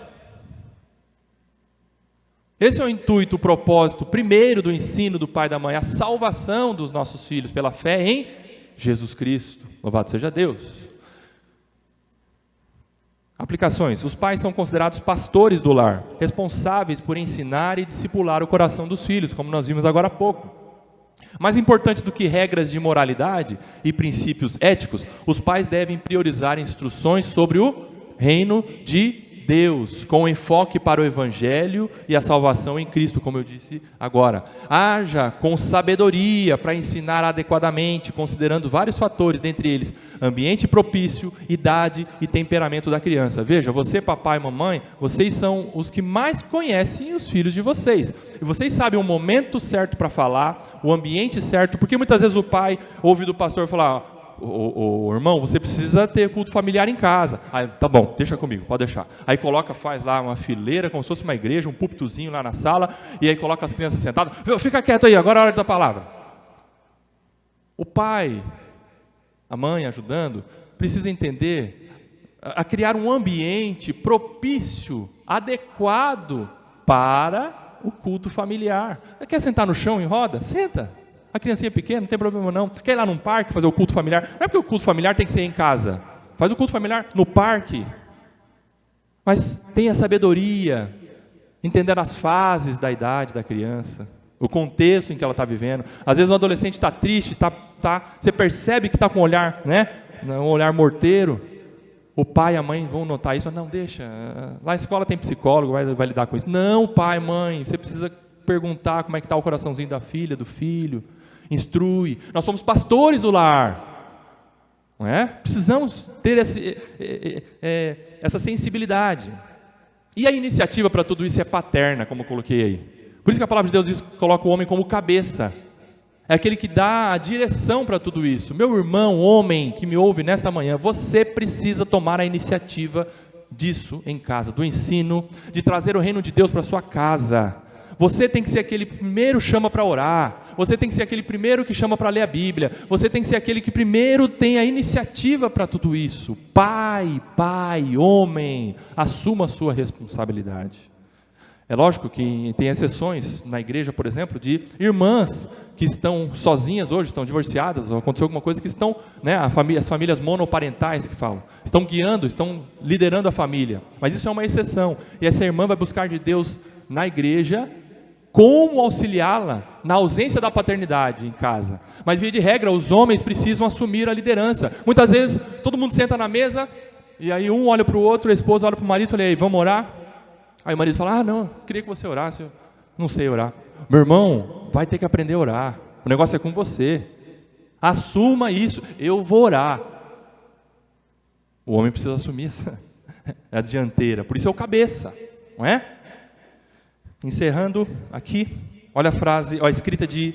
Esse é o intuito, o propósito primeiro do ensino do pai e da mãe, a salvação dos nossos filhos pela fé em Jesus Cristo. Louvado seja Deus. Aplicações. Os pais são considerados pastores do lar, responsáveis por ensinar e discipular o coração dos filhos, como nós vimos agora há pouco. Mais importante do que regras de moralidade e princípios éticos, os pais devem priorizar instruções sobre o reino de Deus, com enfoque para o Evangelho e a salvação em Cristo, como eu disse agora. Haja com sabedoria para ensinar adequadamente, considerando vários fatores, dentre eles, ambiente propício, idade e temperamento da criança. Veja, você, papai e mamãe, vocês são os que mais conhecem os filhos de vocês. E vocês sabem o momento certo para falar, o ambiente certo, porque muitas vezes o pai ouve do pastor falar: o irmão, você precisa ter culto familiar em casa. Aí, tá bom, deixa comigo, pode deixar. Aí faz lá uma fileira, como se fosse uma igreja, um púlpitozinho lá na sala, e aí coloca as crianças sentadas. Fica quieto aí, agora é a hora da palavra. O pai, a mãe ajudando, precisa entender, a criar um ambiente propício, adequado para o culto familiar. Quer sentar no chão em roda? Senta. A criancinha pequena, não tem problema não. Quer ir lá num parque fazer o culto familiar? Não é porque o culto familiar tem que ser em casa. Faz o culto familiar no parque. Mas tenha sabedoria, entender as fases da idade da criança, o contexto em que ela está vivendo. Às vezes um adolescente está triste, você percebe que está com um olhar, um olhar morteiro. O pai e a mãe vão notar isso. Não, deixa. Lá na escola tem psicólogo, vai lidar com isso. Não, pai, mãe, você precisa perguntar como é que está o coraçãozinho da filha, do filho. Instrui. Nós somos pastores do lar, não é? Precisamos ter essa sensibilidade. E a iniciativa para tudo isso é paterna, como eu coloquei aí. Por isso que a palavra de Deus diz que coloca o homem como cabeça. É aquele que dá a direção para tudo isso. Meu irmão, homem que me ouve nesta manhã, você precisa tomar a iniciativa disso em casa, do ensino, de trazer o reino de Deus para a sua casa. Você tem que ser aquele que primeiro chama para orar, você tem que ser aquele primeiro que chama para ler a Bíblia, você tem que ser aquele que primeiro tem a iniciativa para tudo isso. Pai, homem, assuma a sua responsabilidade. É lógico que tem exceções na igreja, por exemplo, de irmãs que estão sozinhas hoje, estão divorciadas, ou aconteceu alguma coisa que estão, né, as famílias monoparentais que falam, estão guiando, estão liderando a família, mas isso é uma exceção, e essa irmã vai buscar de Deus na igreja, como auxiliá-la na ausência da paternidade em casa, mas via de regra, os homens precisam assumir a liderança. Muitas vezes, todo mundo senta na mesa, e aí um olha para o outro, a esposa olha para o marido e fala, aí, vamos orar? Aí o marido fala, não, queria que você orasse, eu não sei orar. Meu irmão, vai ter que aprender a orar, o negócio é com você, assuma isso, eu vou orar. O homem precisa assumir essa a dianteira, por isso é o cabeça, não é? Encerrando aqui, olha a frase, a escrita de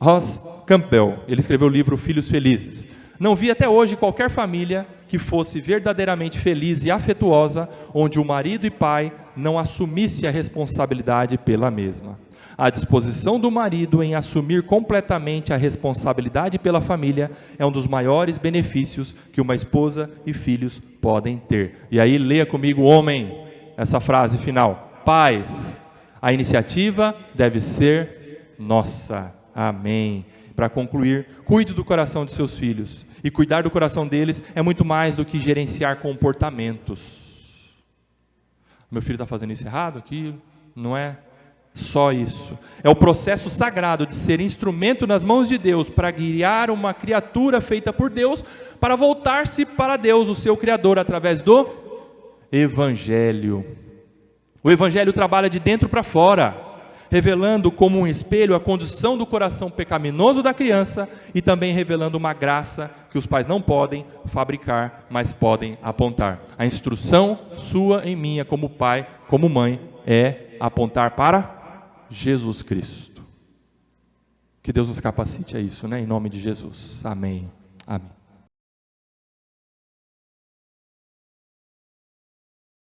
Ross Campbell, ele escreveu o livro Filhos Felizes. Não vi até hoje qualquer família que fosse verdadeiramente feliz e afetuosa, onde o marido e pai não assumisse a responsabilidade pela mesma. A disposição do marido em assumir completamente a responsabilidade pela família é um dos maiores benefícios que uma esposa e filhos podem ter. E aí leia comigo, homem, essa frase final. Pais, a iniciativa deve ser nossa. Amém. Para concluir, cuide do coração de seus filhos. E cuidar do coração deles é muito mais do que gerenciar comportamentos. Meu filho está fazendo isso errado, aquilo, não é só isso. É o processo sagrado de ser instrumento nas mãos de Deus para guiar uma criatura feita por Deus, para voltar-se para Deus, o seu Criador, através do Evangelho. O Evangelho trabalha de dentro para fora, revelando como um espelho a condição do coração pecaminoso da criança e também revelando uma graça que os pais não podem fabricar, mas podem apontar. A instrução sua e minha como pai, como mãe, é apontar para Jesus Cristo. Que Deus nos capacite a isso, né? Em nome de Jesus. Amém. Amém.